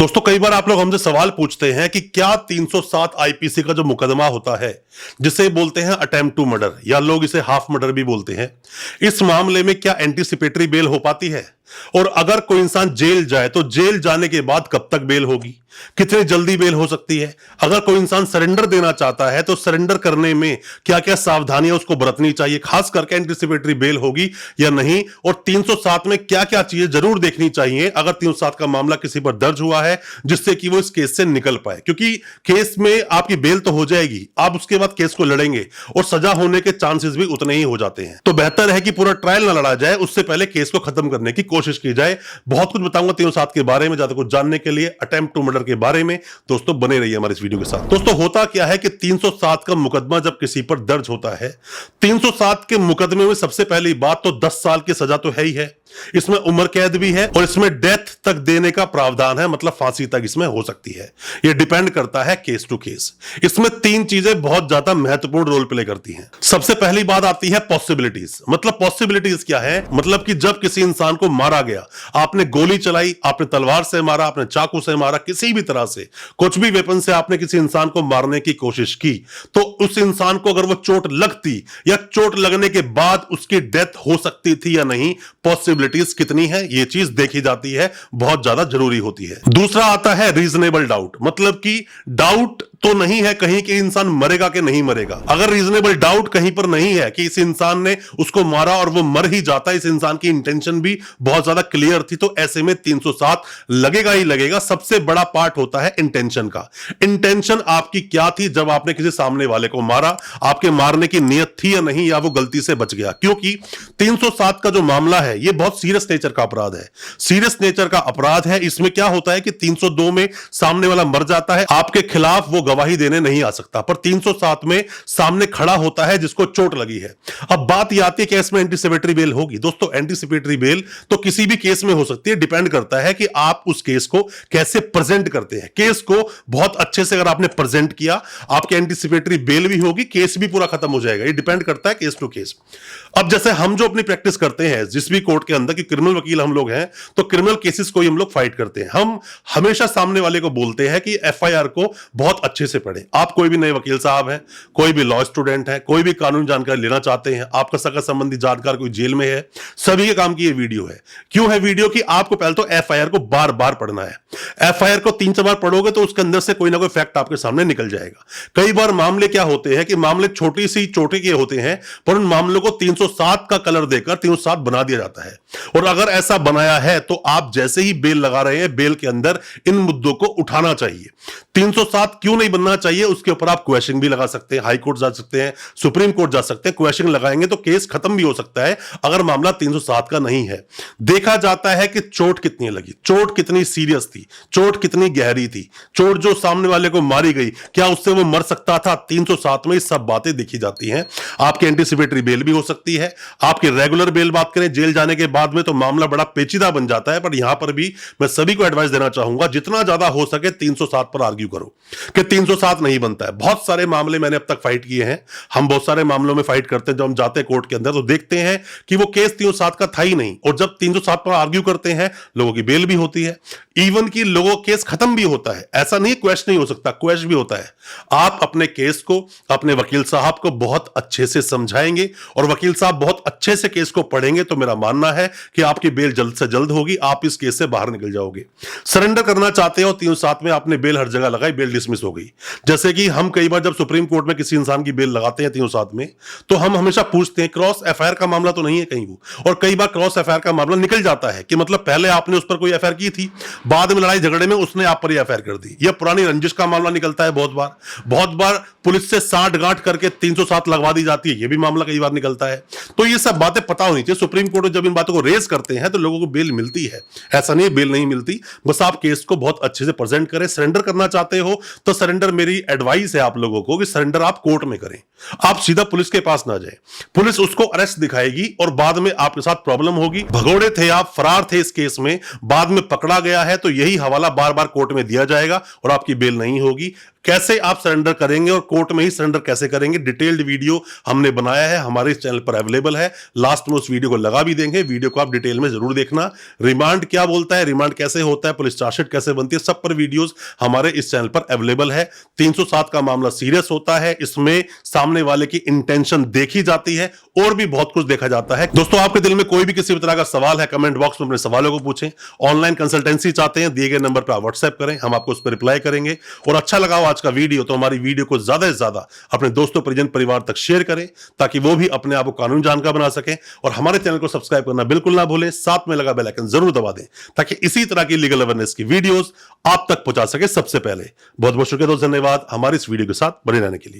दोस्तों कई बार आप लोग हमसे सवाल पूछते हैं कि क्या 307 आईपीसी का जो मुकदमा होता है जिसे बोलते हैं अटेम्प्ट टू मर्डर या लोग इसे हाफ मर्डर भी बोलते हैं, इस मामले में क्या एंटीसिपेटरी बेल हो पाती है? और अगर कोई इंसान जेल जाए तो जेल जाने के बाद कब तक बेल होगी, कितनी जल्दी बेल हो सकती है? अगर कोई इंसान सरेंडर देना चाहता है तो सरेंडर करने में क्या क्या सावधानियां उसको बरतनी चाहिए, खास करके एंटीसिपेटरी बेल होगी या नहीं, और 307 में क्या क्या चीजें जरूर देखनी चाहिए अगर 307 का मामला किसी पर दर्ज हुआ है जिससे कि वो इस केस से निकल पाए। क्योंकि केस में आपकी बेल तो हो जाएगी, आप उसके बाद केस को लड़ेंगे और सजा होने के चांसेस भी उतने ही हो जाते हैं। तो बेहतर है कि पूरा ट्रायल ना लड़ा जाए, उससे पहले केस को खत्म करने की कोशिश की जाए। बहुत कुछ बताऊंगा 307 के बारे में, ज्यादा कुछ जानने के लिए अटेम्प्ट टू मर्डर के बारे में दोस्तों बने रहिए हमारे इस वीडियो के साथ। दोस्तों होता क्या है कि 307 का मुकदमा जब किसी पर दर्ज होता है, 307 के मुकदमे में सबसे पहली बात तो 10 साल की सजा तो है ही है, इसमें उम्र कैद भी है और इसमें डेथ तक देने का प्रावधान है, मतलब फांसी तक इसमें हो सकती है। यह डिपेंड करता है केस टू केस। इसमें तीन चीजें बहुत ज्यादा महत्वपूर्ण रोल प्ले करती हैं। सबसे पहली बात आती है पॉसिबिलिटीज। मतलब पॉसिबिलिटीज क्या है? मतलब कि जब किसी इंसान को मारा गया, आपने गोली चलाई, आपने तलवार से मारा, आपने चाकू से मारा, किसी भी तरह से कुछ भी वेपन से आपने किसी इंसान को मारने की कोशिश की, तो उस इंसान को अगर वो चोट लगती या चोट लगने के बाद उसकी डेथ हो सकती थी या नहीं, पॉसिबिलिटीज कितनी है, ये चीज देखी जाती है, बहुत ज्यादा जरूरी होती है। दूसरा आता है रीजनेबल डाउट। मतलब कि डाउट तो नहीं है कहीं कि इंसान मरेगा कि नहीं मरेगा। अगर रीजनेबल डाउट कहीं पर नहीं है कि इस इंसान ने उसको मारा और वो मर ही जाता, इस इंसान की इंटेंशन भी बहुत ज्यादा क्लियर थी, तो ऐसे में 307 लगेगा ही लगेगा। सबसे बड़ा पार्ट होता है इंटेंशन का। इंटेंशन आपकी क्या थी जब आपने किसी सामने वाले को मारा? आपके मारने की नियत थी या नहीं, या वो गलती से बच गया? क्योंकि 307 का जो मामला है ये बहुत सीरियस नेचर का अपराध है। सीरियस नेचर का अपराध है। इसमें क्या होता है कि 302 में सामने वाला मर जाता है, आपके खिलाफ वो गवाही देने नहीं आ सकता, पर 307 में सामने खड़ा होता है जिसको चोट लगी है। अब बात यह आती है कि इसमें एंटीसिपेटरी बेल होगी। दोस्तों एंटीसिपेटरी बेल तो किसी भी केस में हो सकती है, डिपेंड करता है कि आप उस केस को कैसे प्रेजेंट करते हैं। केस को बहुत अच्छे से अगर आपने प्रेजेंट किया, आपकी एंटीसिपेटरी बेल भी होगी, केस भी पूरा खत्म हो जाएगा। ये डिपेंड करता है केस टू केस। अब जैसे हम जो अपनी प्रैक्टिस करते हैं जिस भी कोर्ट के अंदर, कि क्रिमिनल वकील हम लोग हैं, तो क्रिमिनल केसेस को ही हम लोग फाइट करते हैं। हम हमेशा सामने वाले को बोलते हैं कि एफआईआर को बहुत अच्छे से पढ़े। आप कोई भी नए वकील साहब हैं, कोई भी लॉ स्टूडेंट है, कोई भी कानूनी जानकारी लेना चाहते हैं, आपका सगा संबंधी जानकार कोई जेल में है, सभी के काम की ये वीडियो है। क्यों है वीडियो? कि आपको पहले तो एफआईआर को बार बार पढ़ना है। एफआईआर को 3-4 बार पढ़ोगे तो उसके अंदर से कोई ना कोई फैक्ट आपके सामने निकल जाएगा। कई बार मामले क्या होते हैं कि मामले छोटी सी चोटी के होते हैं, पर उन मामलों को 307 का कलर देकर 307 बना दिया जाता है। और अगर ऐसा बनाया है तो आप जैसे ही बेल लगा रहे हैं, बेल के अंदर इन मुद्दों को उठाना चाहिए। 307 क्यों नहीं बनना चाहिए, उसके ऊपर आप क्वेश्चन भी लगा सकते हैं, हाई कोर्ट जा सकते हैं, सुप्रीम कोर्ट जा सकते हैं। क्वेश्चन लगाएंगे तो केस खत्म भी हो सकता है अगर मामला 307 का नहीं है। देखा जाता है कि चोट कितनी लगी, चोट कितनी सीरियस थी, चोट कितनी गहरी थी, चोट जो सामने वाले को मारी गई, क्या उससे वो मर सकता था? 307 में सब बातें देखी जाती हैं। आपकी एंटीसिपेटरी बेल भी हो सकती है, आपकी रेगुलर बेल बात करें जेल जाने के बाद में, तो मामला बड़ा पेचीदा बन जाता है। पर यहां पर भी मैं सभी को एडवाइस देना चाहूंगा, जितना ज्यादा हो सके 307 पर आर्ग्यू करो कि 307 नहीं बनता है। बहुत सारे मामले मैंने अब तक फाइट किए हैं, हम बहुत सारे मामलों में फाइट करते हैं। जब हम जाते हैं कोर्ट के अंदर तो देखते हैं कि वो केस 307 का था ही नहीं, और जब 307 पर आर्ग्यू करते हैं लोगों की बेल भी होती है, इवन कि लोगों केस खत्म भी होता है। ऐसा नहीं क्वेश्चन नहीं हो सकता, क्वेश्चन भी होता है। आप अपने केस को अपने वकील साहब को बहुत अच्छे से समझाएंगे और वकील साहब बहुत अच्छे से केस को पढ़ेंगे, तो मेरा मानना है कि आपकी बेल जल्द से जल्द होगी, आप इस केस से बाहर निकल जाओगे। सरेंडर करना चाहते हो 307 में, आपने बेल हर जगह लगाई, बेल डिसमिस हो गई। जैसे कि हम कई बार जब सुप्रीम कोर्ट में किसी इंसान की बेल लगाते हैं 307 में, तो हम हमेशा पूछते हैं क्रॉस एफआईआर का मामला तो नहीं है कहीं वो, और कई बार क्रॉस एफआईआर का मामला निकल जाता है कि मतलब पहले आपने उस पर कोई एफआईआर की थी, बाद में लड़ाई झगड़े में उसने आप पर एफआईआर कर दी। यह पुरानी रंजिश का मामला निकलता है बहुत बार पुलिस से साठ गांठ करके 307 लगवा दी जाती है, यह भी मामला कई बार निकलता है। तो ये सब बातें पता होनी चाहिए। सुप्रीम कोर्ट में जब इन बातों को रेज करते हैं तो लोगों को बेल मिलती है, ऐसा नहीं बेल नहीं मिलती। बस आप केस को बहुत अच्छे से प्रेजेंट करें। सरेंडर करना चाहते हो तो सरेंडर सरेंडर मेरी एडवाइस है आप लोगों को कि सरेंडर आप कोर्ट में करें, आप सीधा पुलिस के पास ना जाएं। पुलिस उसको अरेस्ट दिखाएगी और बाद में आपके साथ प्रॉब्लम होगी। भगोड़े थे आप, फरार थे इस केस में, बाद में पकड़ा गया है तो यही हवाला बार बार कोर्ट में दिया जाएगा और आपकी बेल नहीं होगी। कैसे आप सरेंडर करेंगे और कोर्ट में ही सरेंडर कैसे करेंगे, डिटेल्ड वीडियो हमने बनाया है, हमारे इस चैनल पर अवेलेबल है। लास्ट में उस वीडियो को लगा भी देंगे, वीडियो को आप डिटेल में जरूर देखना। रिमांड क्या बोलता है, रिमांड कैसे होता है, पुलिस चार्जशीट कैसे बनती है, सब पर वीडियोस हमारे इस चैनल पर अवेलेबल है। 307 का मामला सीरियस होता है, इसमें सामने वाले की इंटेंशन देखी जाती है और भी बहुत कुछ देखा जाता है। दोस्तों, आपके दिल में कोई भी किसी भी तरह का सवाल है, कमेंट बॉक्स में अपने सवालों को पूछें। ऑनलाइन कंसल्टेंसी चाहते हैं, दिए गए नंबर पर आप व्हाट्सएप करें, हम आपको उस पर रिप्लाई करेंगे। और अच्छा लगा आज का वीडियो तो हमारी वीडियो को ज्यादा से ज्यादा अपने दोस्तों, परिजन, परिवार तक शेयर करें ताकि वो भी अपने आप को कानूनी जानकार बना सकें। और हमारे चैनल को सब्सक्राइब करना बिल्कुल ना भूलें, साथ में लगा बेल आइकन जरूर दबा दें ताकि इसी तरह की लीगल अवेयरनेस की वीडियोस आप तक पहुंचा सके सबसे पहले। बहुत बहुत शुक्रिया दोस्त, धन्यवाद हमारी इस वीडियो के साथ बने रहने के लिए।